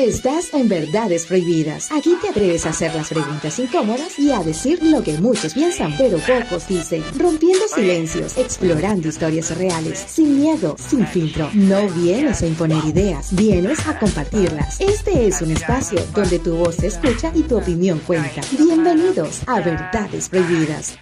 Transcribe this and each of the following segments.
Estás en Verdades Prohibidas. Aquí te atreves a hacer las preguntas incómodas y a decir lo que muchos piensan, pero pocos dicen. Rompiendo silencios, explorando historias reales, sin miedo, sin filtro. No vienes a imponer ideas, vienes a compartirlas. Este es un espacio donde tu voz se escucha y tu opinión cuenta. Bienvenidos a Verdades Prohibidas.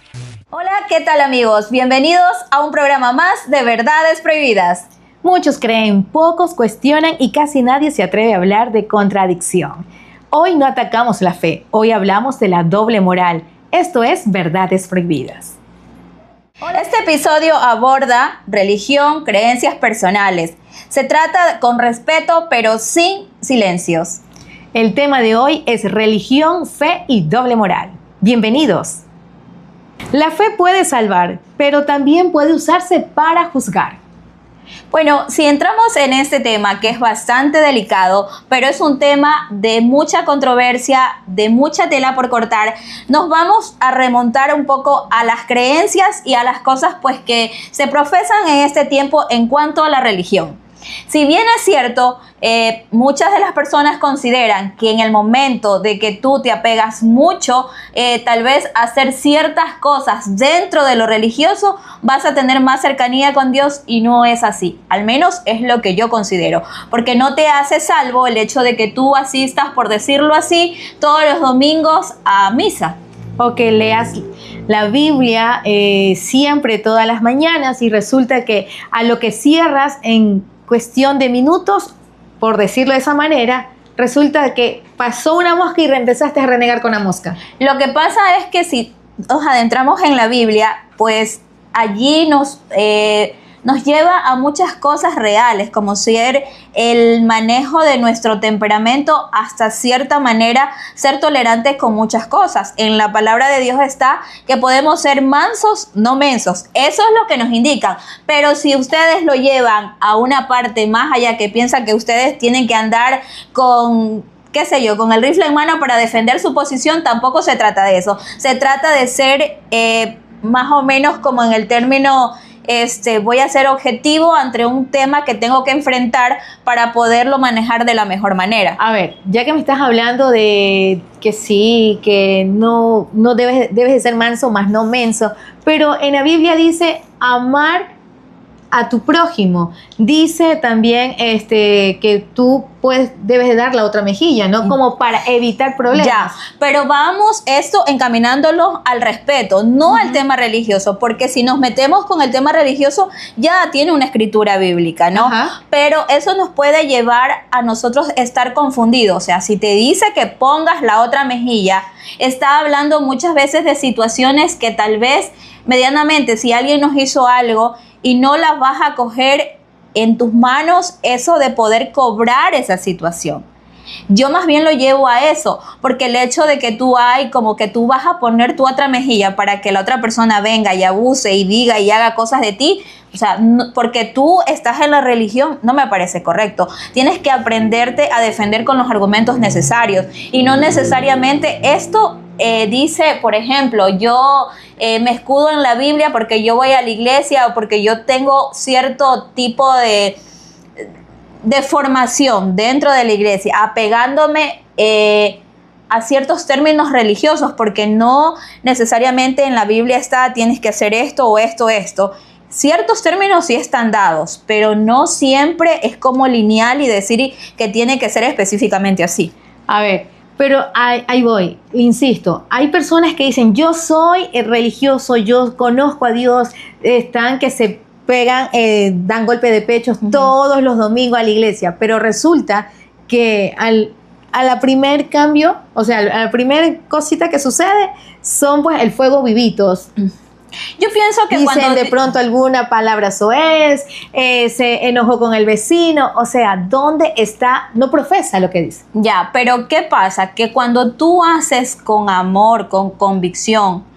Hola, ¿qué tal amigos? Bienvenidos a un programa más de Verdades Prohibidas. Muchos creen, pocos cuestionan y casi nadie se atreve a hablar de contradicción. Hoy no atacamos la fe, hoy hablamos de la doble moral. Esto es Verdades Prohibidas. Este episodio aborda religión, creencias personales. Se trata con respeto, pero sin silencios. El tema de hoy es religión, fe y doble moral. Bienvenidos. La fe puede salvar, pero también puede usarse para juzgar. Bueno, si entramos en este tema, que es bastante delicado, pero es un tema de mucha controversia, de mucha tela por cortar, nos vamos a remontar un poco a las creencias y a las cosas pues que se profesan en este tiempo en cuanto a la religión. Si bien es cierto, muchas de las personas consideran que en el momento de que tú te apegas mucho, tal vez a hacer ciertas cosas dentro de lo religioso, vas a tener más cercanía con Dios, y no es así. Al menos es lo que yo considero, porque no te hace salvo el hecho de que tú asistas, por decirlo así, todos los domingos a misa. O que leas la Biblia siempre, todas las mañanas, y resulta que a lo que cierras en cuestión de minutos, por decirlo de esa manera, resulta que pasó una mosca y empezaste a renegar con la mosca. Lo que pasa es que si nos adentramos en la Biblia, pues allí nos lleva a muchas cosas reales, como ser el manejo de nuestro temperamento, hasta cierta manera ser tolerantes con muchas cosas. En la palabra de Dios está que podemos ser mansos, no mensos. Eso es lo que nos indican. Pero si ustedes lo llevan a una parte más allá, que piensan que ustedes tienen que andar con, qué sé yo, con el rifle en mano para defender su posición, tampoco se trata de eso. Se trata de ser más o menos como en el término, voy a ser objetivo ante un tema que tengo que enfrentar para poderlo manejar de la mejor manera. A ver, ya que me estás hablando de que sí, que no debes de ser manso, más no menso, pero en la Biblia dice amar a tu prójimo. Dice también que tú debes de dar la otra mejilla, ¿no? Como para evitar problemas. Ya, pero vamos esto encaminándolo al respeto, no al tema religioso, porque si nos metemos con el tema religioso, ya tiene una escritura bíblica, ¿no? Pero eso nos puede llevar a nosotros estar confundidos. O sea, si te dice que pongas la otra mejilla, está hablando muchas veces de situaciones que tal vez medianamente, si alguien nos hizo algo y no las vas a coger en tus manos, eso de poder cobrar esa situación. Yo más bien lo llevo a eso, porque el hecho de que tú como que tú vas a poner tu otra mejilla para que la otra persona venga y abuse y diga y haga cosas de ti, o sea, porque tú estás en la religión, no me parece correcto. Tienes que aprenderte a defender con los argumentos necesarios, y no necesariamente esto dice, por ejemplo, yo me escudo en la Biblia porque yo voy a la iglesia o porque yo tengo cierto tipo de formación dentro de la iglesia, apegándome a ciertos términos religiosos, porque no necesariamente en la Biblia está tienes que hacer esto o esto. Ciertos términos sí están dados, pero no siempre es como lineal y decir que tiene que ser específicamente así. A ver, pero ahí voy, insisto, hay personas que dicen yo soy religioso, yo conozco a Dios, están que se pegan, dan golpe de pecho todos los domingos a la iglesia, pero resulta que a la primer cambio, o sea, a la primer cosita que sucede, son pues el fuego vivitos. Yo pienso que dicen cuando de pronto alguna palabra soez, se enojó con el vecino, o sea, ¿dónde está? No profesa lo que dice. Ya, pero ¿qué pasa? Que cuando tú haces con amor, con convicción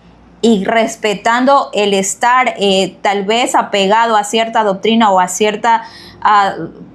y respetando el estar tal vez apegado a cierta doctrina o a cierta,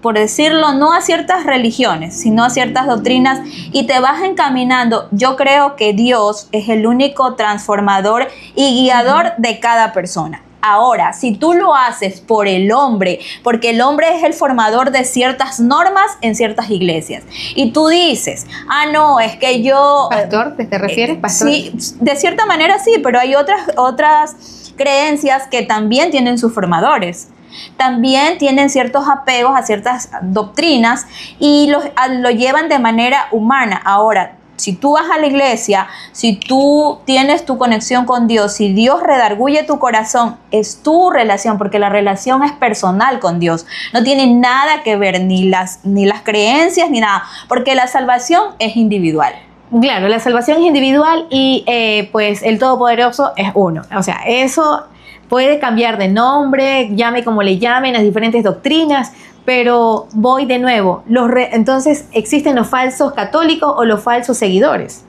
por decirlo, no a ciertas religiones, sino a ciertas doctrinas, y te vas encaminando, yo creo que Dios es el único transformador y guiador de cada persona. Ahora, si tú lo haces por el hombre, porque el hombre es el formador de ciertas normas en ciertas iglesias, y tú dices, no, es que yo... ¿Pastor? ¿Te refieres, pastor? Sí, de cierta manera sí, pero hay otras creencias que también tienen sus formadores. También tienen ciertos apegos a ciertas doctrinas y lo llevan de manera humana. Ahora, si tú vas a la iglesia, si tú tienes tu conexión con Dios, si Dios redarguye tu corazón, es tu relación, porque la relación es personal con Dios. No tiene nada que ver ni las creencias ni nada, porque la salvación es individual. Claro, la salvación es individual y pues el Todopoderoso es uno. O sea, eso puede cambiar de nombre, llame como le llamen, las diferentes doctrinas, pero voy de nuevo. Entonces, ¿existen los falsos católicos o los falsos seguidores?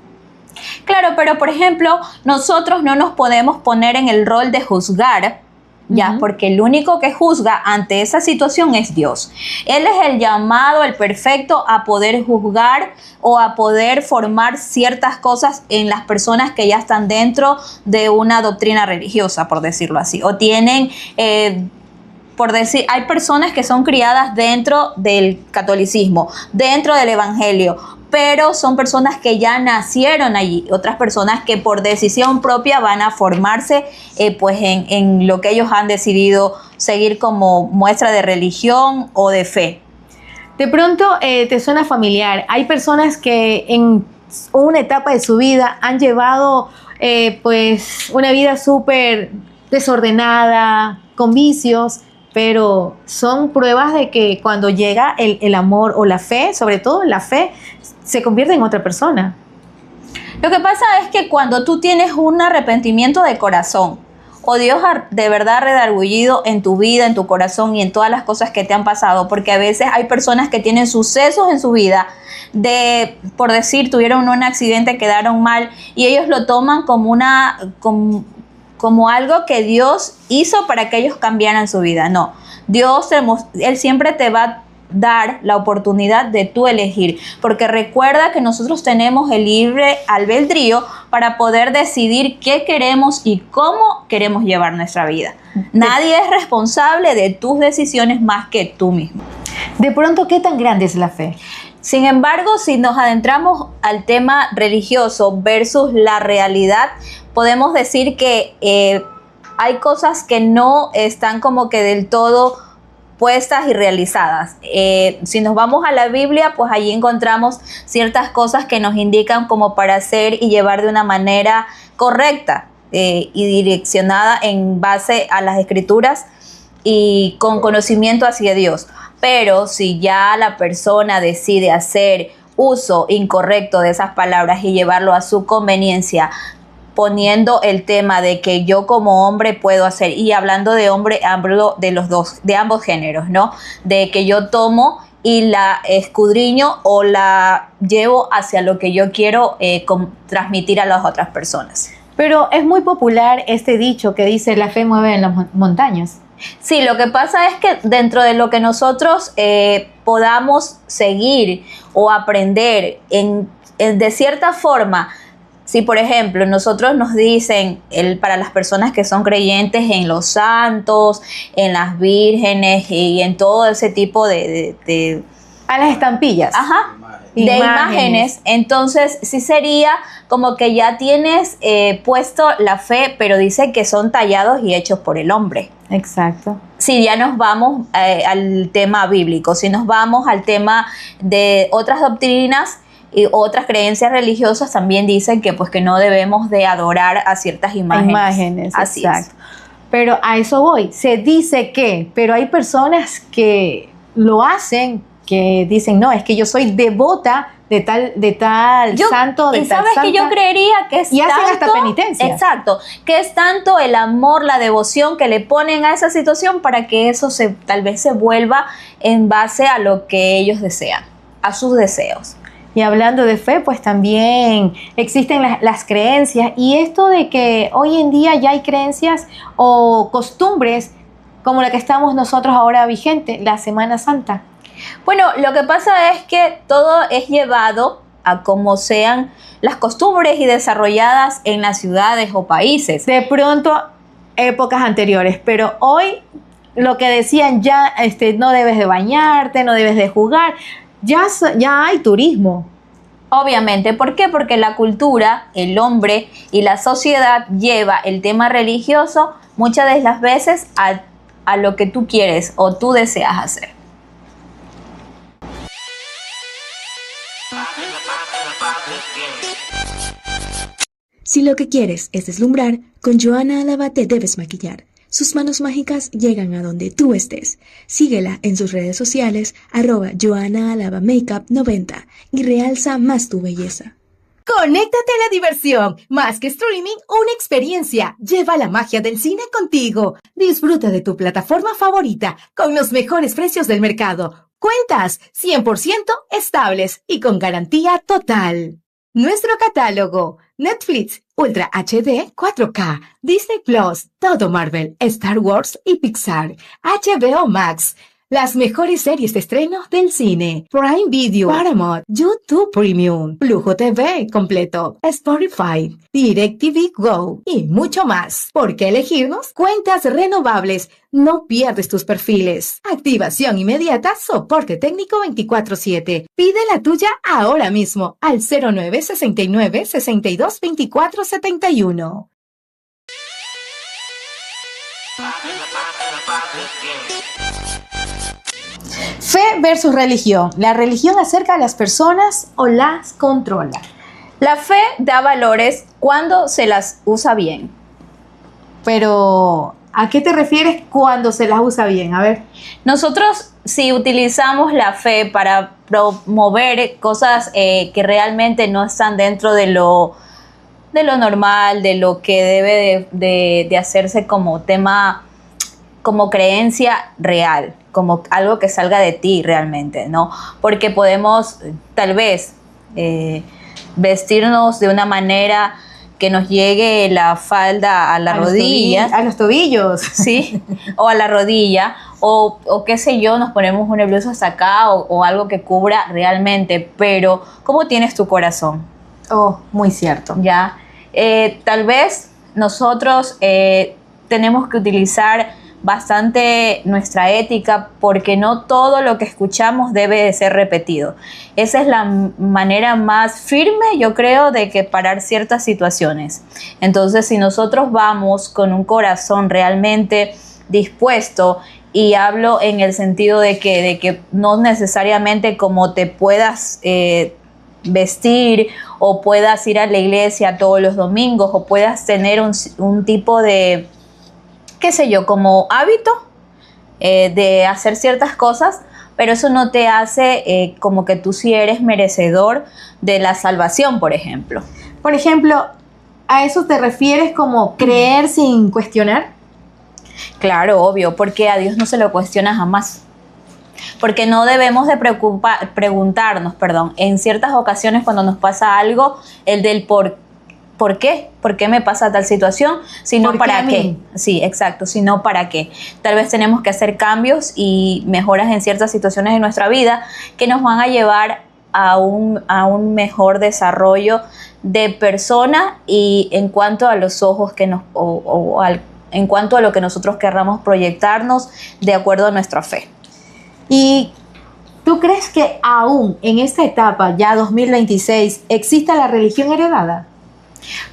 Claro, pero por ejemplo, nosotros no nos podemos poner en el rol de juzgar, ¿ya? Porque el único que juzga ante esa situación es Dios. Él es el llamado, el perfecto, a poder juzgar o a poder formar ciertas cosas en las personas que ya están dentro de una doctrina religiosa, por decirlo así, o tienen... hay personas que son criadas dentro del catolicismo, dentro del evangelio, pero son personas que ya nacieron allí, otras personas que por decisión propia van a formarse pues en lo que ellos han decidido seguir como muestra de religión o de fe. De pronto te suena familiar. Hay personas que en una etapa de su vida han llevado pues una vida súper desordenada, con vicios, pero son pruebas de que cuando llega el amor o la fe, sobre todo la fe, se convierte en otra persona. Lo que pasa es que cuando tú tienes un arrepentimiento de corazón, o Dios ha de verdad redargullido en tu vida, en tu corazón y en todas las cosas que te han pasado, porque a veces hay personas que tienen sucesos en su vida, por decir, tuvieron un accidente, quedaron mal, y ellos lo toman como algo que Dios hizo para que ellos cambiaran su vida. No, Él siempre te va a dar la oportunidad de tú elegir, porque recuerda que nosotros tenemos el libre albedrío para poder decidir qué queremos y cómo queremos llevar nuestra vida. Nadie es responsable de tus decisiones más que tú mismo. De pronto, ¿qué tan grande es la fe? Sin embargo, si nos adentramos al tema religioso versus la realidad, podemos decir que hay cosas que no están como que del todo puestas y realizadas. Si nos vamos a la Biblia, pues allí encontramos ciertas cosas que nos indican como para hacer y llevar de una manera correcta y direccionada en base a las Escrituras y con conocimiento hacia Dios. Pero si ya la persona decide hacer uso incorrecto de esas palabras y llevarlo a su conveniencia, poniendo el tema de que yo como hombre puedo hacer, y hablando de hombre, hablo de ambos géneros, ¿no? De que yo tomo y la escudriño o la llevo hacia lo que yo quiero transmitir a las otras personas. Pero es muy popular este dicho que dice la fe mueve en las montañas. Sí, lo que pasa es que dentro de lo que nosotros podamos seguir o aprender de cierta forma, si por ejemplo nosotros nos dicen para las personas que son creyentes en los santos, en las vírgenes y en todo ese tipo de a las estampillas. Ajá. De imágenes, entonces sí sería como que ya tienes puesto la fe, pero dice que son tallados y hechos por el hombre. Exacto. Si ya nos vamos al tema bíblico, si nos vamos al tema de otras doctrinas y otras creencias religiosas, también dicen que pues que no debemos de adorar a ciertas imágenes. Así exacto. Es. Pero a eso voy. Se dice que, pero hay personas que lo hacen, que dicen, no, es que yo soy devota de tal santo, de tal santa. Y sabes que yo creería que es y hacen hasta penitencia. Exacto, que es tanto el amor, la devoción que le ponen a esa situación para que eso tal vez se vuelva en base a lo que ellos desean, a sus deseos. Y hablando de fe, pues también existen las creencias, y esto de que hoy en día ya hay creencias o costumbres como la que estamos nosotros ahora vigente, la Semana Santa. Bueno, lo que pasa es que todo es llevado a como sean las costumbres y desarrolladas en las ciudades o países. De pronto, épocas anteriores, pero hoy lo que decían ya, no debes de bañarte, no debes de jugar, ya hay turismo. Obviamente, ¿por qué? Porque la cultura, el hombre y la sociedad lleva el tema religioso muchas de las veces a lo que tú quieres o tú deseas hacer. Si lo que quieres es deslumbrar, con Joana Álava te debes maquillar. Sus manos mágicas llegan a donde tú estés. Síguela en sus redes sociales, @JoanaAlavaMakeup90 y realza más tu belleza. Conéctate a la diversión. Más que streaming, una experiencia. Lleva la magia del cine contigo. Disfruta de tu plataforma favorita con los mejores precios del mercado. Cuentas 100% estables y con garantía total. Nuestro catálogo: Netflix, Ultra HD 4K, Disney Plus, todo Marvel, Star Wars y Pixar, HBO Max, las mejores series de estreno del cine, Prime Video, Paramount, YouTube Premium, Plujo TV completo, Spotify, DirecTV Go y mucho más. ¿Por qué elegirnos? Cuentas renovables, no pierdes tus perfiles. Activación inmediata, soporte técnico 24/7. Pide la tuya ahora mismo al 0969 62 24 71. Fe versus religión. ¿La religión acerca a las personas o las controla? La fe da valores cuando se las usa bien. Pero, ¿a qué te refieres cuando se las usa bien? A ver. Nosotros, si utilizamos la fe para promover cosas que realmente no están dentro de lo normal, de lo que debe de hacerse como tema, como creencia real, como algo que salga de ti realmente, ¿no? Porque podemos tal vez vestirnos de una manera que nos llegue la falda a la rodilla. A los tobillos. Sí, o a la rodilla, o qué sé yo, nos ponemos una blusa hasta acá o algo que cubra realmente, pero ¿cómo tienes tu corazón? Oh, muy cierto. Ya, tal vez nosotros tenemos que utilizar bastante nuestra ética, porque no todo lo que escuchamos debe de ser repetido. Esa es la manera más firme, yo creo, de que parar ciertas situaciones. Entonces, si nosotros vamos con un corazón realmente dispuesto, y hablo en el sentido de que no necesariamente como te puedas vestir o puedas ir a la iglesia todos los domingos o puedas tener un tipo de, qué sé yo, como hábito de hacer ciertas cosas, pero eso no te hace como que tú sí eres merecedor de la salvación, por ejemplo. Por ejemplo, ¿a eso te refieres como creer sin cuestionar? Claro, obvio, porque a Dios no se lo cuestiona jamás. Porque no debemos de preguntarnos, en ciertas ocasiones cuando nos pasa algo, el del ¿por qué? ¿Por qué me pasa tal situación? Sino para qué. Sí, exacto, sino para qué. Tal vez tenemos que hacer cambios y mejoras en ciertas situaciones de nuestra vida que nos van a llevar a un mejor desarrollo de persona y en cuanto a los ojos que nos en cuanto a lo que nosotros querramos proyectarnos de acuerdo a nuestra fe. ¿Y tú crees que aún en esta etapa, ya 2026, exista la religión heredada?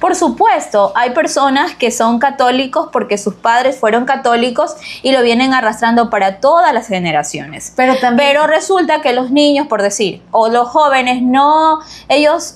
Por supuesto, hay personas que son católicos porque sus padres fueron católicos y lo vienen arrastrando para todas las generaciones. Pero resulta que los niños, por decir, o los jóvenes, no, ellos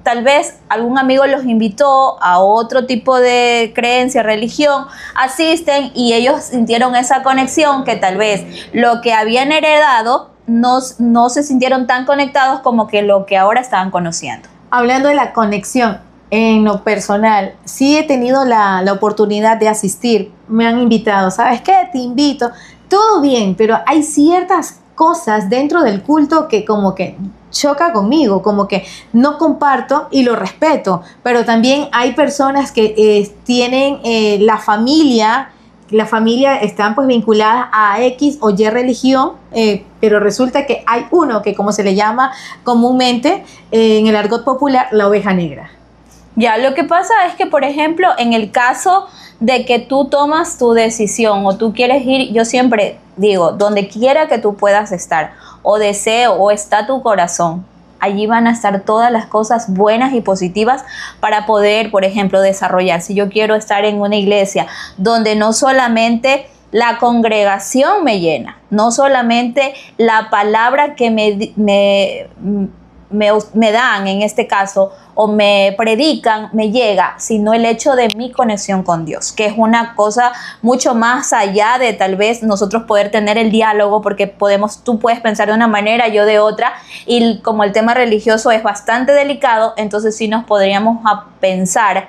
tal vez algún amigo los invitó a otro tipo de creencia, religión, asisten y ellos sintieron esa conexión que tal vez lo que habían heredado no se sintieron tan conectados como que lo que ahora estaban conociendo. Hablando de la conexión, en lo personal, sí he tenido la oportunidad de asistir, me han invitado, ¿sabes qué? Te invito, todo bien, pero hay ciertas cosas dentro del culto que como que choca conmigo, como que no comparto y lo respeto, pero también hay personas que tienen la familia están pues vinculadas a X o Y religión, pero resulta que hay uno que, como se le llama comúnmente en el argot popular, la oveja negra. Ya, lo que pasa es que, por ejemplo, en el caso de que tú tomas tu decisión o tú quieres ir, yo siempre digo, donde quiera que tú puedas estar, o deseo, o está tu corazón, allí van a estar todas las cosas buenas y positivas para poder, por ejemplo, desarrollar. Si yo quiero estar en una iglesia donde no solamente la congregación me llena, no solamente la palabra que me dan en este caso o me predican me llega, sino el hecho de mi conexión con Dios, que es una cosa mucho más allá de tal vez nosotros poder tener el diálogo, porque tú puedes pensar de una manera, yo de otra, y como el tema religioso es bastante delicado, entonces sí nos podríamos a pensar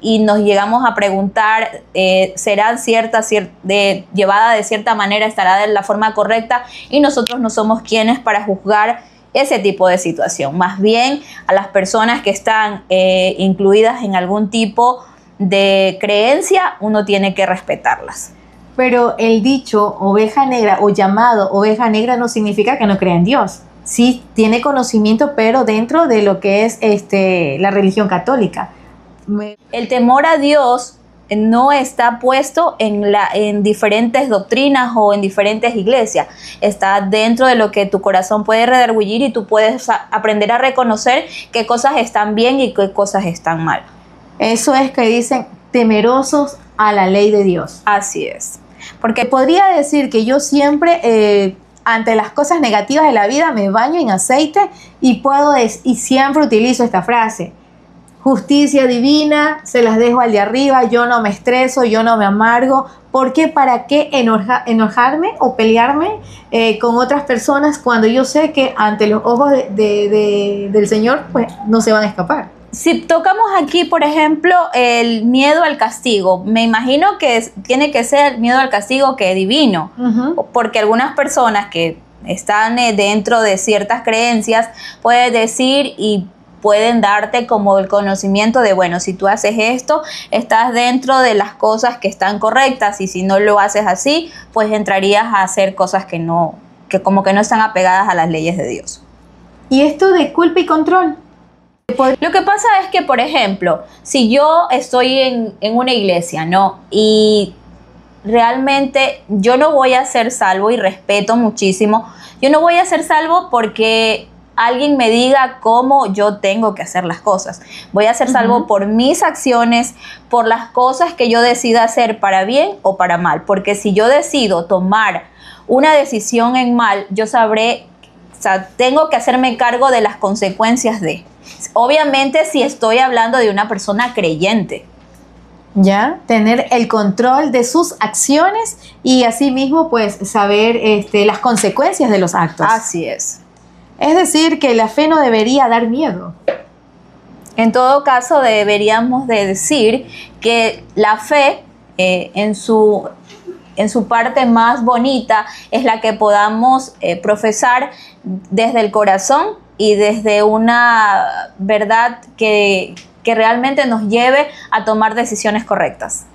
y nos llegamos a preguntar, ¿será llevada de cierta manera, estará de la forma correcta? Y nosotros no somos quienes para juzgar ese tipo de situación. Más bien a las personas que están incluidas en algún tipo de creencia, uno tiene que respetarlas. Pero el dicho oveja negra o llamado oveja negra no significa que no crea en Dios. Sí tiene conocimiento, pero dentro de lo que es la religión católica. El temor a Dios no está puesto en diferentes doctrinas o en diferentes iglesias. Está dentro de lo que tu corazón puede redargüir y tú puedes aprender a reconocer qué cosas están bien y qué cosas están mal. Eso es que dicen temerosos a la ley de Dios. Así es. Porque podría decir que yo siempre, ante las cosas negativas de la vida, me baño en aceite y siempre utilizo esta frase. Justicia divina, se las dejo al de arriba, yo no me estreso, yo no me amargo. ¿Por qué? ¿Para qué enojarme o pelearme con otras personas cuando yo sé que ante los ojos del Señor pues no se van a escapar? Si tocamos aquí, por ejemplo, el miedo al castigo, me imagino que tiene que ser el miedo al castigo que es divino, porque algunas personas que están dentro de ciertas creencias pueden decir y pueden darte como el conocimiento de, bueno, si tú haces esto, estás dentro de las cosas que están correctas, y si no lo haces así, pues entrarías a hacer cosas que como que no están apegadas a las leyes de Dios. ¿Y esto de culpa y control? Lo que pasa es que, por ejemplo, si yo estoy en una iglesia, ¿no? Y realmente yo no voy a ser salvo, y respeto muchísimo, yo no voy a ser salvo porque alguien me diga cómo yo tengo que hacer las cosas. Voy a ser salvo por mis acciones, por las cosas que yo decida hacer para bien o para mal. Porque si yo decido tomar una decisión en mal, yo sabré, o sea, tengo que hacerme cargo de las consecuencias de. Obviamente si estoy hablando de una persona creyente. Ya, tener el control de sus acciones y asimismo pues saber las consecuencias de los actos. Así es. Es decir, que la fe no debería dar miedo. En todo caso, deberíamos de decir que la fe, en su parte más bonita, es la que podamos profesar desde el corazón y desde una verdad que realmente nos lleve a tomar decisiones correctas.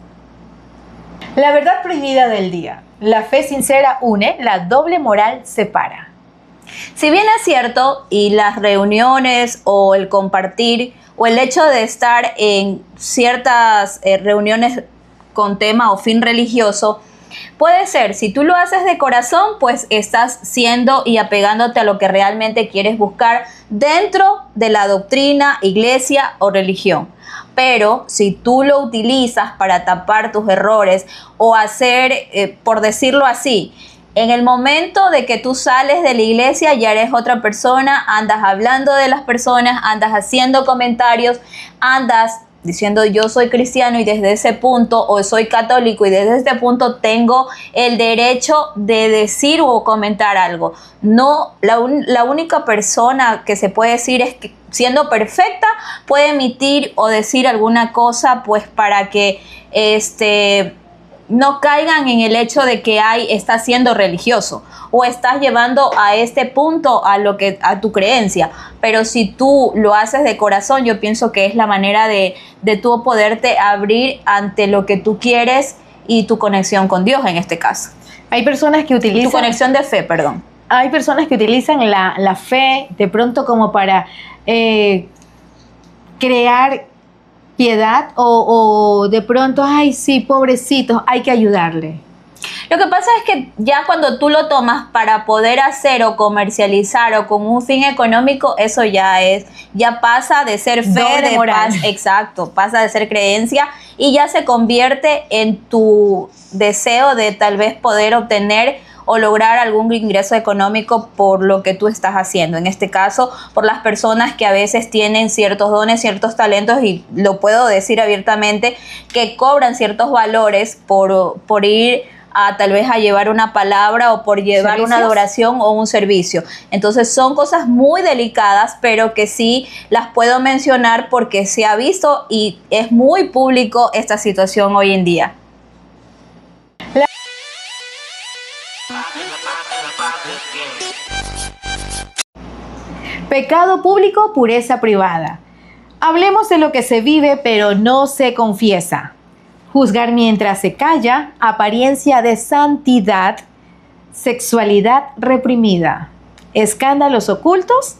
La verdad prohibida del día. La fe sincera une, la doble moral separa. Si bien es cierto, y las reuniones o el compartir o el hecho de estar en ciertas reuniones con tema o fin religioso, puede ser, si tú lo haces de corazón, pues estás siendo y apegándote a lo que realmente quieres buscar dentro de la doctrina, iglesia o religión. Pero si tú lo utilizas para tapar tus errores o hacer, por decirlo así, en el momento de que tú sales de la iglesia ya eres otra persona, andas hablando de las personas, andas haciendo comentarios, andas diciendo yo soy cristiano y desde ese punto, o soy católico y desde este punto tengo el derecho de decir o comentar algo. No, la única persona que se puede decir es que siendo perfecta puede emitir o decir alguna cosa pues para que no caigan en el hecho de que estás siendo religioso o estás llevando a este punto a tu creencia. Pero si tú lo haces de corazón, yo pienso que es la manera de tú poderte abrir ante lo que tú quieres y tu conexión con Dios en este caso. Hay personas que utilizan... Tu conexión de fe, perdón. Hay personas que utilizan la fe de pronto como para crear piedad o de pronto, ay, sí, pobrecitos, hay que ayudarle? Lo que pasa es que ya cuando tú lo tomas para poder hacer o comercializar o con un fin económico, eso ya pasa de ser fe, doble de moral. paz, exacto, pasa de ser creencia y ya se convierte en tu deseo de tal vez poder obtener o lograr algún ingreso económico por lo que tú estás haciendo. En este caso, por las personas que a veces tienen ciertos dones, ciertos talentos, y lo puedo decir abiertamente, que cobran ciertos valores por ir a tal vez a llevar una palabra o por llevar ¿Servicios? una adoración o un servicio. Entonces son cosas muy delicadas, pero que sí las puedo mencionar porque se ha visto y es muy público esta situación hoy en día. Pecado público, pureza privada. Hablemos de lo que se vive pero no se confiesa. Juzgar mientras se calla, apariencia de santidad, sexualidad reprimida, escándalos ocultos,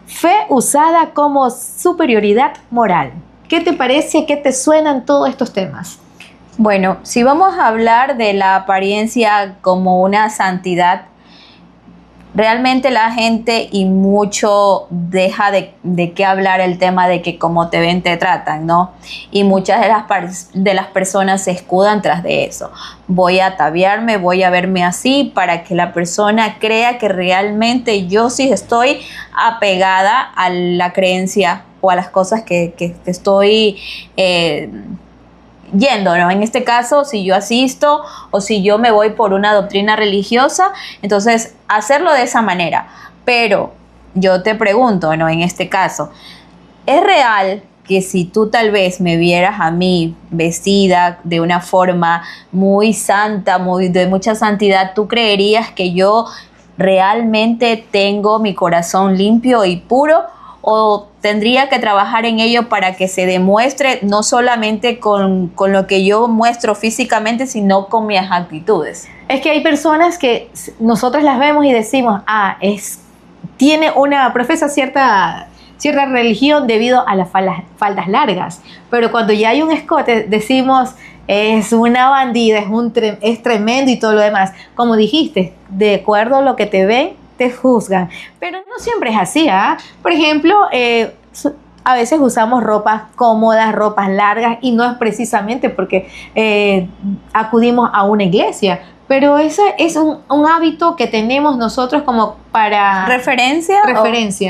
fe usada como superioridad moral. ¿Qué te parece? ¿Qué te suenan todos estos temas? Bueno, si vamos a hablar de la apariencia como una santidad, realmente la gente y mucho deja de qué hablar el tema de que como te ven te tratan, ¿no? Y muchas de las personas se escudan tras de eso. Voy a ataviarme, voy a verme así para que la persona crea que realmente yo sí estoy apegada a la creencia o a las cosas que estoy yendo, ¿no? En este caso, si yo asisto o si yo me voy por una doctrina religiosa, entonces hacerlo de esa manera. Pero yo te pregunto, ¿no? En este caso, ¿es real que si tú tal vez me vieras a mí vestida de una forma muy santa, de mucha santidad, tú creerías que yo realmente tengo mi corazón limpio y puro? ¿O tendría que trabajar en ello para que se demuestre no solamente con lo que yo muestro físicamente, sino con mis actitudes? Es que hay personas que nosotros las vemos y decimos, profesa cierta religión debido a las faldas largas, pero cuando ya hay un escote decimos, es una bandida, es tremendo y todo lo demás. Como dijiste, de acuerdo a lo que te ven, te juzgan, pero no siempre es así, ¿ah? Por ejemplo, a veces usamos ropas cómodas, ropas largas, y no es precisamente porque acudimos a una iglesia, pero eso es un hábito que tenemos nosotros como para... ¿Referencia?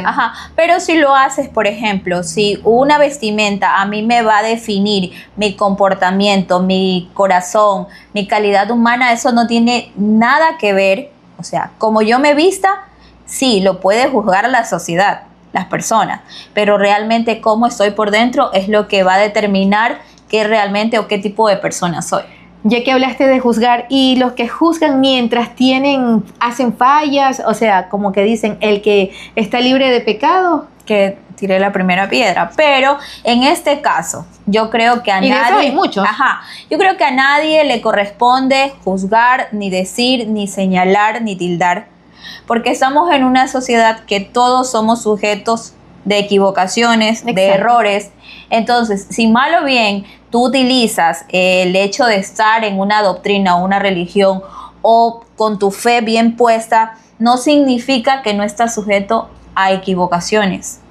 Ajá, pero si lo haces, por ejemplo, si una vestimenta a mí me va a definir mi comportamiento, mi corazón, mi calidad humana, eso no tiene nada que ver. O sea, como yo me vista, sí, lo puede juzgar la sociedad, las personas, pero realmente cómo estoy por dentro es lo que va a determinar qué realmente o qué tipo de persona soy. Ya que hablaste de juzgar, y los que juzgan mientras hacen fallas, o sea, como que dicen, el que está libre de pecado, que tiré la primera piedra. Pero en este caso, yo creo que a nadie... eso hay muchos. Ajá, yo creo que a nadie le corresponde juzgar, ni decir, ni señalar, ni tildar, porque estamos en una sociedad que todos somos sujetos de equivocaciones, Exacto. de errores. Entonces, si mal o bien tú utilizas el hecho de estar en una doctrina o una religión o con tu fe bien puesta, no significa que no estás sujeto a equivocaciones.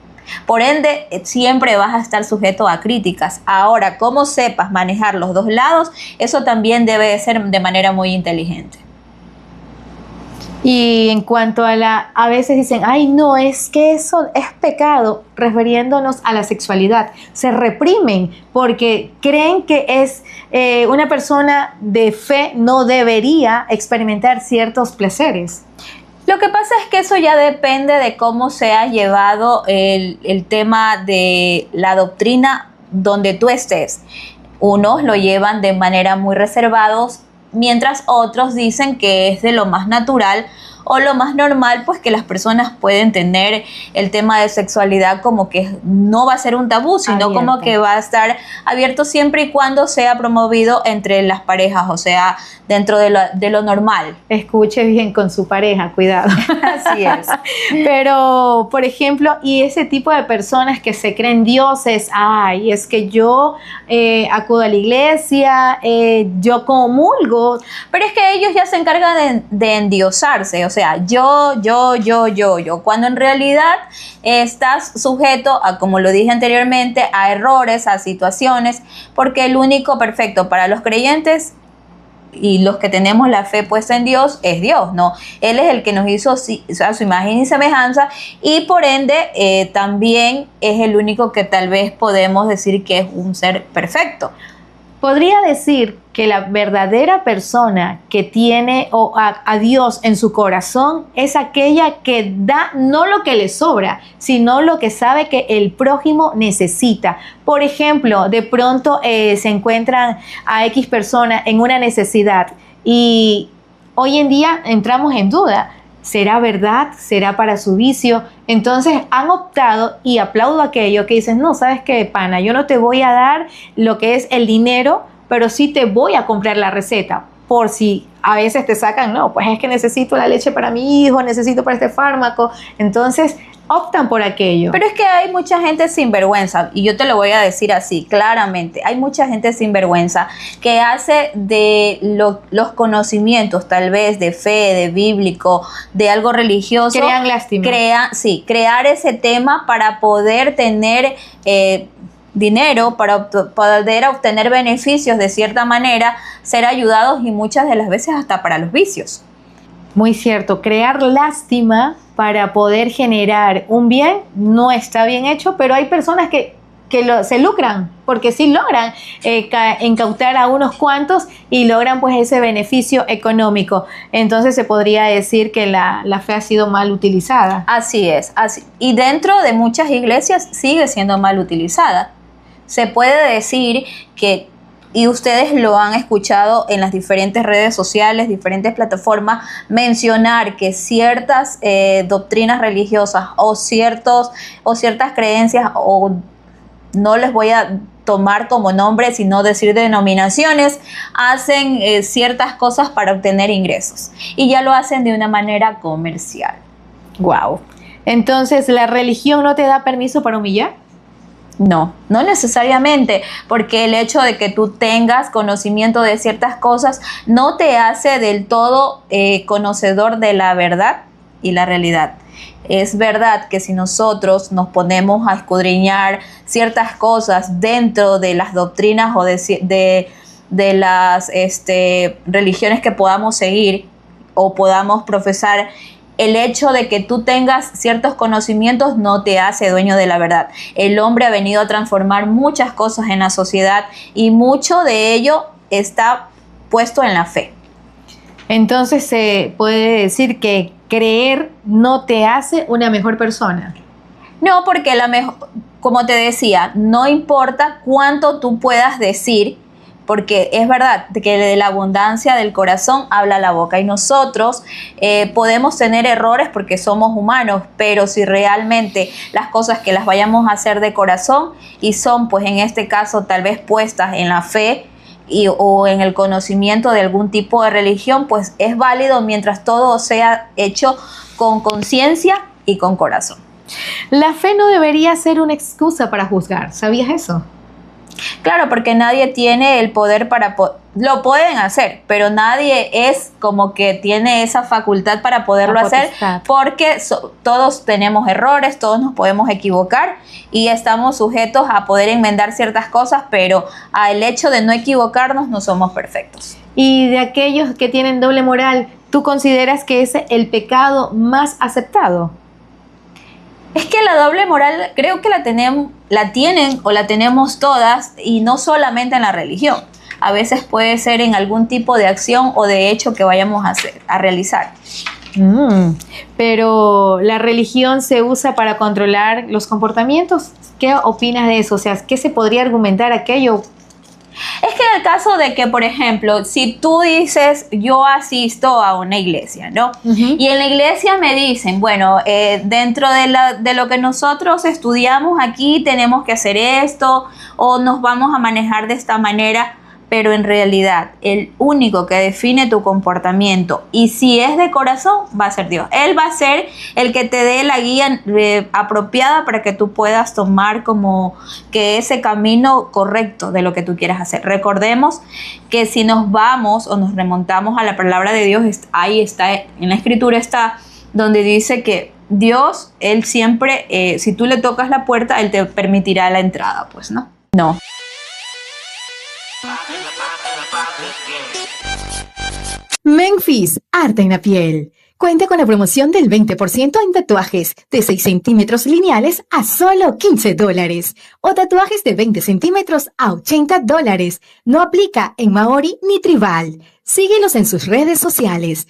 Por ende, siempre vas a estar sujeto a críticas. Ahora, cómo sepas manejar los dos lados, eso también debe de ser de manera muy inteligente. Y en cuanto a veces dicen, ay, no, es que eso es pecado, refiriéndonos a la sexualidad. Se reprimen porque creen que es una persona de fe no debería experimentar ciertos placeres. Lo que pasa es que eso ya depende de cómo se ha llevado el tema de la doctrina donde tú estés. Unos lo llevan de manera muy reservados, mientras otros dicen que es de lo más natural o lo más normal, pues que las personas pueden tener el tema de sexualidad como que no va a ser un tabú, sino abierto, como que va a estar abierto siempre y cuando sea promovido entre las parejas, o sea, dentro de lo normal. Escuche bien con su pareja, cuidado. Así es. Pero, por ejemplo, y ese tipo de personas que se creen dioses, ay, es que yo acudo a la iglesia, yo comulgo. Pero es que ellos ya se encargan de endiosarse, o sea, yo, cuando en realidad estás sujeto a, como lo dije anteriormente, a errores, a situaciones, porque el único perfecto para los creyentes y los que tenemos la fe puesta en Dios es Dios, ¿no? Él es el que nos hizo a su imagen y semejanza, y por ende también es el único que tal vez podemos decir que es un ser perfecto. Podría decir que la verdadera persona que tiene a Dios en su corazón es aquella que da no lo que le sobra, sino lo que sabe que el prójimo necesita. Por ejemplo, de pronto se encuentran a X persona en una necesidad y hoy en día entramos en duda. ¿Será verdad? ¿Será para su vicio? Entonces han optado, y aplaudo aquello que dicen, no, ¿sabes qué, pana? Yo no te voy a dar lo que es el dinero, pero sí te voy a comprar la receta. Por si a veces te sacan, no, pues es que necesito la leche para mi hijo, necesito para este fármaco. Entonces optan por aquello. Pero es que hay mucha gente sinvergüenza, y yo te lo voy a decir así, claramente. Hay mucha gente sinvergüenza que hace de los conocimientos, tal vez de fe, de bíblico, de algo religioso. Crean lástima. Crear ese tema para poder tener dinero, para poder obtener beneficios de cierta manera, ser ayudados y muchas de las veces hasta para los vicios. Muy cierto, crear lástima para poder generar un bien no está bien hecho, pero hay personas que se lucran, porque sí logran incautar a unos cuantos y logran pues ese beneficio económico. Entonces se podría decir que la fe ha sido mal utilizada. Así es, así. Y dentro de muchas iglesias sigue siendo mal utilizada. Se puede decir que, y ustedes lo han escuchado en las diferentes redes sociales, diferentes plataformas, mencionar que ciertas doctrinas religiosas o ciertas creencias, o no les voy a tomar como nombre, sino decir denominaciones, hacen ciertas cosas para obtener ingresos. Y ya lo hacen de una manera comercial. Wow. Entonces, ¿la religión no te da permiso para humillar? No necesariamente, porque el hecho de que tú tengas conocimiento de ciertas cosas no te hace del todo conocedor de la verdad y la realidad. Es verdad que si nosotros nos ponemos a escudriñar ciertas cosas dentro de las doctrinas o de las religiones que podamos seguir o podamos profesar, el hecho de que tú tengas ciertos conocimientos no te hace dueño de la verdad. El hombre ha venido a transformar muchas cosas en la sociedad y mucho de ello está puesto en la fe. Entonces se puede decir que creer no te hace una mejor persona. No, porque como te decía, no importa cuánto tú puedas decir, porque es verdad que de la abundancia del corazón habla la boca, y nosotros podemos tener errores porque somos humanos, pero si realmente las cosas que las vayamos a hacer de corazón y son, pues en este caso, tal vez puestas en la fe o en el conocimiento de algún tipo de religión, pues es válido mientras todo sea hecho con conciencia y con corazón. La fe no debería ser una excusa para juzgar, ¿sabías eso? Claro, porque nadie tiene el poder lo pueden hacer, pero nadie es como que tiene esa facultad para poderlo hacer, porque todos tenemos errores, todos nos podemos equivocar y estamos sujetos a poder enmendar ciertas cosas, pero al hecho de no equivocarnos no somos perfectos. Y de aquellos que tienen doble moral, ¿tú consideras que es el pecado más aceptado? Es que la doble moral creo que la tenemos todas, y no solamente en la religión. A veces puede ser en algún tipo de acción o de hecho que vayamos a realizar. Pero la religión se usa para controlar los comportamientos. ¿Qué opinas de eso? O sea, ¿qué se podría argumentar aquello? Es que en el caso de que, por ejemplo, si tú dices, yo asisto a una iglesia, ¿no? Y en la iglesia me dicen, bueno, dentro de lo que nosotros estudiamos aquí tenemos que hacer esto o nos vamos a manejar de esta manera, pero en realidad el único que define tu comportamiento y si es de corazón va a ser Dios. Él va a ser el que te dé la guía apropiada para que tú puedas tomar como que ese camino correcto de lo que tú quieras hacer. Recordemos que si nos vamos o nos remontamos a la palabra de Dios, ahí está, en la escritura está donde dice que Dios, Él siempre, si tú le tocas la puerta, Él te permitirá la entrada, pues, ¿no? No. Memphis, arte en la piel. Cuenta con la promoción del 20% en tatuajes de 6 centímetros lineales a solo $15 o tatuajes de 20 centímetros a $80. No aplica en maori ni tribal. Síguelos en sus redes sociales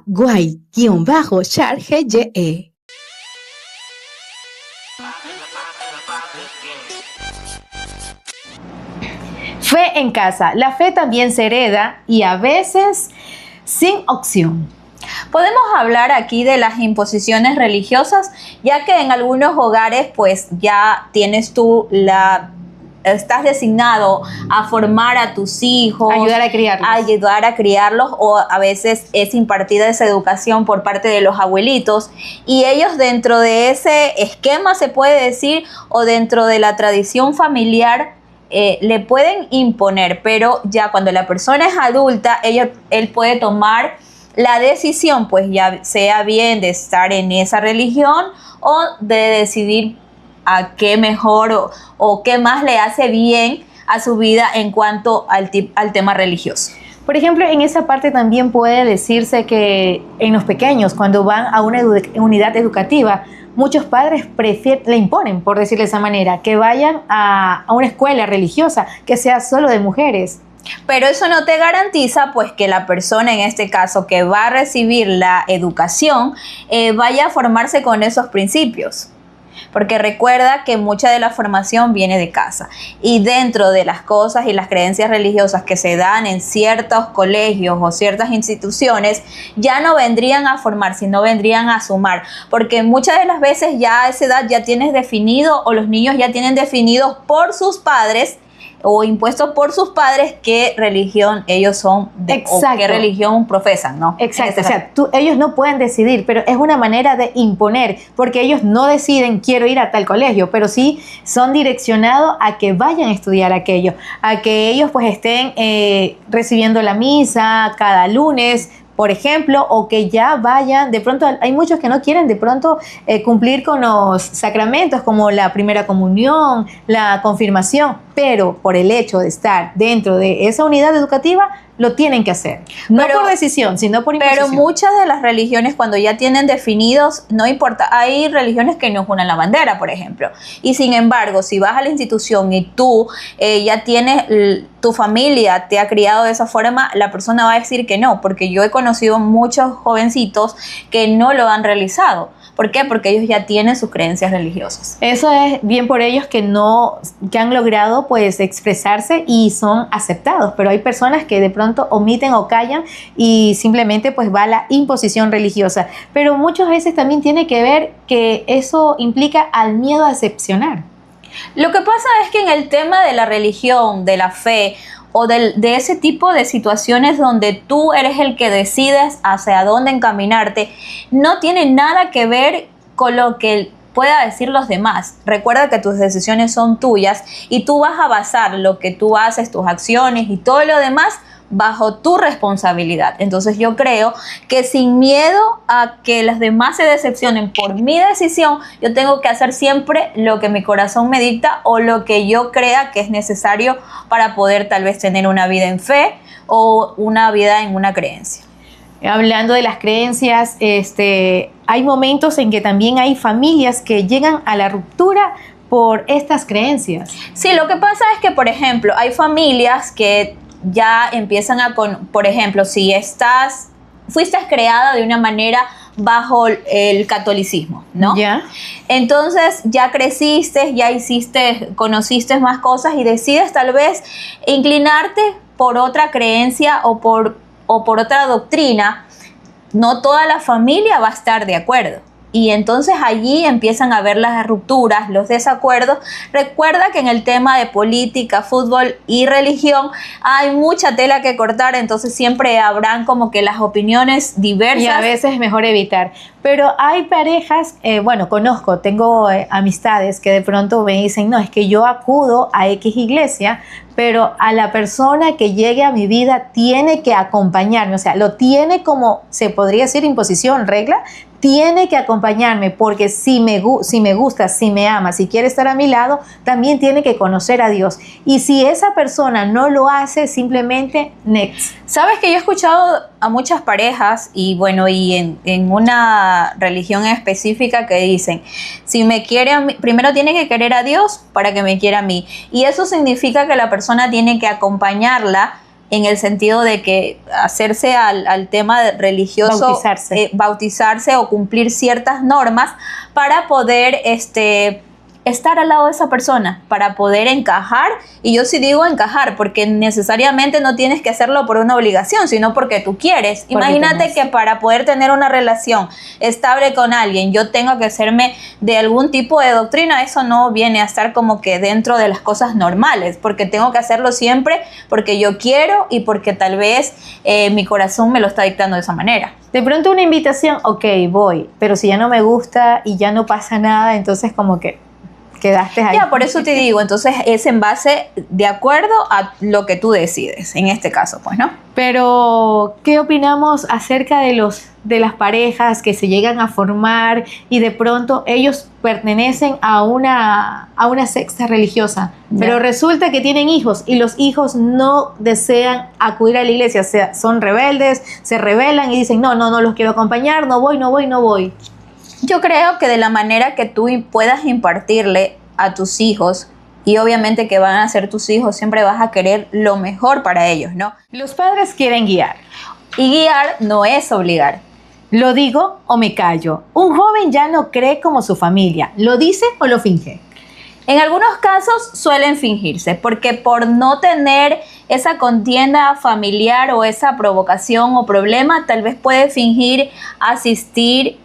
@guay_shargye. Fe en casa. La fe también se hereda y a veces sin opción. Podemos hablar aquí de las imposiciones religiosas, ya que en algunos hogares pues ya tienes tú estás designado a formar a tus hijos, ayudar a criarlos, o a veces es impartida esa educación por parte de los abuelitos y ellos dentro de ese esquema, se puede decir, o dentro de la tradición familiar, le pueden imponer, pero ya cuando la persona es adulta, él puede tomar la decisión, pues ya sea bien de estar en esa religión o de decidir a qué mejor o qué más le hace bien a su vida en cuanto al tema religioso. Por ejemplo, en esa parte también puede decirse que en los pequeños, cuando van a una unidad educativa, muchos padres le imponen, por decirlo de esa manera, que vayan a una escuela religiosa que sea solo de mujeres. Pero eso no te garantiza pues que la persona en este caso que va a recibir la educación vaya a formarse con esos principios. Porque recuerda que mucha de la formación viene de casa y dentro de las cosas y las creencias religiosas que se dan en ciertos colegios o ciertas instituciones ya no vendrían a formar, sino vendrían a sumar, porque muchas de las veces ya a esa edad ya tienes definido o los niños ya tienen definidos por sus padres o impuestos por sus padres qué religión ellos son o qué religión profesan, ¿no? Exacto, o sea, ellos no pueden decidir, pero es una manera de imponer, porque ellos no deciden quiero ir a tal colegio, pero sí son direccionados a que vayan a estudiar aquello, a que ellos pues estén recibiendo la misa cada lunes, por ejemplo, o que ya vayan, de pronto hay muchos que no quieren de pronto cumplir con los sacramentos como la primera comunión, la confirmación, pero por el hecho de estar dentro de esa unidad educativa, lo tienen que hacer. No por decisión, sino por imposición. Pero muchas de las religiones cuando ya tienen definidos, no importa, hay religiones que no juran la bandera, por ejemplo. Y sin embargo, si vas a la institución y tú ya tienes, tu familia te ha criado de esa forma, la persona va a decir que no, porque yo he conocido muchos jovencitos que no lo han realizado. ¿Por qué? Porque ellos ya tienen sus creencias religiosas. Eso es bien por ellos que han logrado pues expresarse y son aceptados, pero hay personas que de pronto omiten o callan y simplemente pues va la imposición religiosa. Pero muchas veces también tiene que ver que eso implica al miedo a decepcionar. Lo que pasa es que en el tema de la religión, de la fe o de ese tipo de situaciones donde tú eres el que decides hacia dónde encaminarte, no tiene nada que ver con lo que pueda decir los demás. Recuerda que tus decisiones son tuyas y tú vas a basar lo que tú haces, tus acciones y todo lo demás bajo tu responsabilidad. Entonces yo creo que sin miedo a que los demás se decepcionen por mi decisión, yo tengo que hacer siempre lo que mi corazón me dicta o lo que yo crea que es necesario para poder tal vez tener una vida en fe o una vida en una creencia. Hablando de las creencias, hay momentos en que también hay familias que llegan a la ruptura por estas creencias. Sí, lo que pasa es que, por ejemplo, hay familias que ya empiezan por ejemplo, si fuiste creada de una manera bajo el catolicismo, ¿no? Ya. Entonces ya creciste, ya conociste más cosas y decides tal vez inclinarte por otra creencia o por otra doctrina. No toda la familia va a estar de acuerdo. Y entonces allí empiezan a haber las rupturas, los desacuerdos. Recuerda que en el tema de política, fútbol y religión hay mucha tela que cortar, entonces siempre habrán como que las opiniones diversas. Y a veces es mejor evitar. Pero hay parejas, tengo amistades que de pronto me dicen, no, es que yo acudo a X iglesia, pero a la persona que llegue a mi vida tiene que acompañarme, o sea, lo tiene como, se podría decir imposición, regla, tiene que acompañarme, porque si me gusta, si me ama, si quiere estar a mi lado, también tiene que conocer a Dios. Y si esa persona no lo hace, simplemente next. Sabes que yo he escuchado a muchas parejas y en una religión específica que dicen, si me quiere a mí, primero tiene que querer a Dios para que me quiera a mí. Y eso significa que la persona tiene que acompañarla en el sentido de que hacerse al tema religioso, bautizarse o cumplir ciertas normas para poder estar al lado de esa persona, para poder encajar. Y yo sí digo encajar, porque necesariamente no tienes que hacerlo por una obligación, sino porque tú quieres. Imagínate que para poder tener una relación estable con alguien, yo tengo que hacerme de algún tipo de doctrina. Eso no viene a estar como que dentro de las cosas normales, porque tengo que hacerlo siempre porque yo quiero y porque tal vez mi corazón me lo está dictando de esa manera. De pronto una invitación, ok, voy, pero si ya no me gusta y ya no pasa nada, entonces como que quedaste ahí. Ya, por eso te digo, entonces es en base de acuerdo a lo que tú decides, en este caso, pues, ¿no? Pero, ¿qué opinamos acerca de las parejas que se llegan a formar y de pronto ellos pertenecen a una secta religiosa, pero resulta que tienen hijos y los hijos no desean acudir a la iglesia, o sea, son rebeldes, se rebelan y dicen, no los quiero acompañar, no voy. Yo creo que de la manera que tú puedas impartirle a tus hijos, y obviamente que van a ser tus hijos, siempre vas a querer lo mejor para ellos, ¿no? Los padres quieren guiar. Y guiar no es obligar. ¿Lo digo o me callo? Un joven ya no cree como su familia. ¿Lo dice o lo finge? En algunos casos suelen fingirse, porque por no tener esa contienda familiar o esa provocación o problema, tal vez puede fingir asistir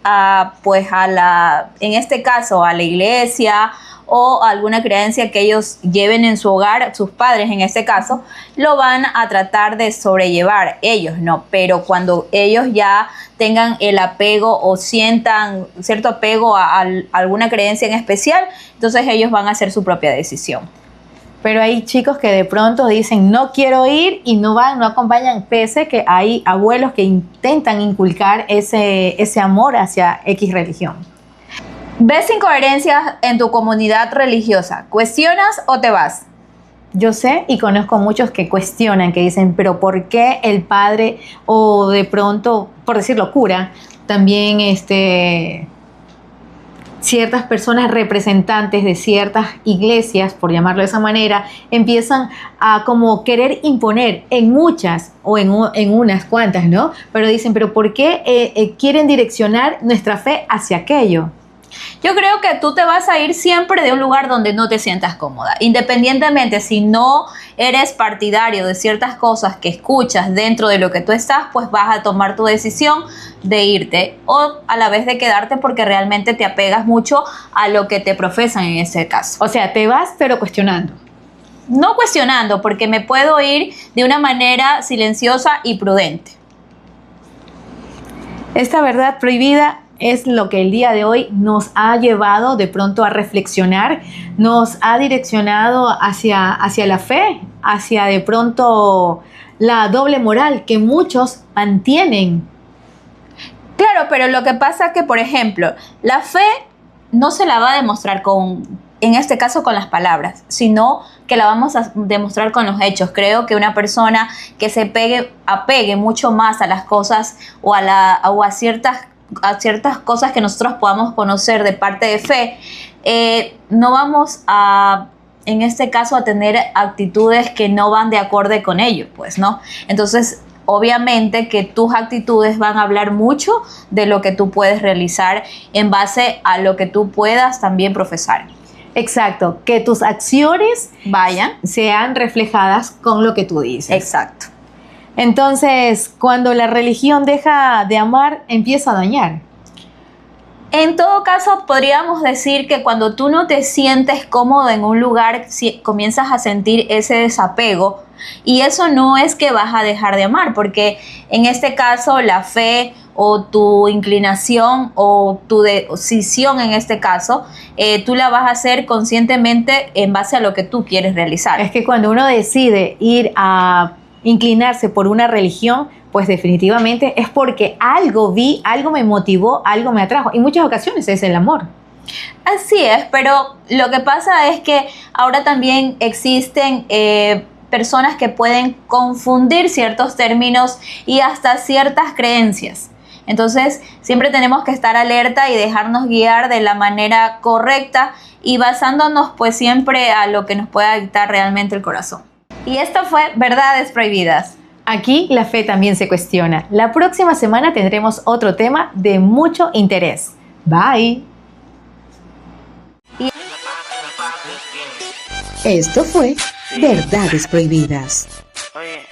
en este caso, a la iglesia o alguna creencia que ellos lleven en su hogar, sus padres en este caso, lo van a tratar de sobrellevar, ellos no, pero cuando ellos ya tengan el apego o sientan cierto apego a alguna creencia en especial, entonces ellos van a hacer su propia decisión. Pero hay chicos que de pronto dicen no quiero ir y no van, no acompañan, pese que hay abuelos que intentan inculcar ese amor hacia X religión. ¿Ves incoherencias en tu comunidad religiosa? ¿Cuestionas o te vas? Yo sé y conozco muchos que cuestionan, que dicen, pero ¿por qué el padre o de pronto, por decirlo, cura, también ciertas personas representantes de ciertas iglesias, por llamarlo de esa manera, empiezan a como querer imponer en muchas o en unas cuantas, ¿no? Pero dicen, pero ¿por qué quieren direccionar nuestra fe hacia aquello? Yo creo que tú te vas a ir siempre de un lugar donde no te sientas cómoda, independientemente si no eres partidario de ciertas cosas que escuchas dentro de lo que tú estás, pues vas a tomar tu decisión de irte o a la vez de quedarte porque realmente te apegas mucho a lo que te profesan en ese caso. O sea, te vas pero cuestionando. No cuestionando, porque me puedo ir de una manera silenciosa y prudente. Esta verdad prohibida es lo que el día de hoy nos ha llevado de pronto a reflexionar, nos ha direccionado hacia la fe, hacia de pronto la doble moral que muchos mantienen. Claro, pero lo que pasa es que, por ejemplo, la fe no se la va a demostrar en este caso con las palabras, sino que la vamos a demostrar con los hechos. Creo que una persona que se apegue mucho más a las cosas o a ciertas cosas que nosotros podamos conocer de parte de fe, no vamos a, en este caso, a tener actitudes que no van de acorde con ello, pues, ¿no? Entonces, obviamente que tus actitudes van a hablar mucho de lo que tú puedes realizar en base a lo que tú puedas también profesar. Exacto, que tus acciones Vayan. sean reflejadas con lo que tú dices. Exacto. Entonces, cuando la religión deja de amar, empieza a dañar. En todo caso, podríamos decir que cuando tú no te sientes cómodo en un lugar, comienzas a sentir ese desapego, y eso no es que vas a dejar de amar, porque en este caso la fe o tu inclinación o tu decisión en este caso, tú la vas a hacer conscientemente en base a lo que tú quieres realizar. Es que cuando uno decide ir a inclinarse por una religión, pues definitivamente es porque algo vi, algo me motivó, algo me atrajo. En muchas ocasiones es el amor. Así es, pero lo que pasa es que ahora también existen personas que pueden confundir ciertos términos y hasta ciertas creencias. Entonces, siempre tenemos que estar alerta y dejarnos guiar de la manera correcta y basándonos pues siempre a lo que nos pueda dictar realmente el corazón. Y esto fue Verdades Prohibidas. Aquí la fe también se cuestiona. La próxima semana tendremos otro tema de mucho interés. Bye. Esto fue Verdades Prohibidas. Oye.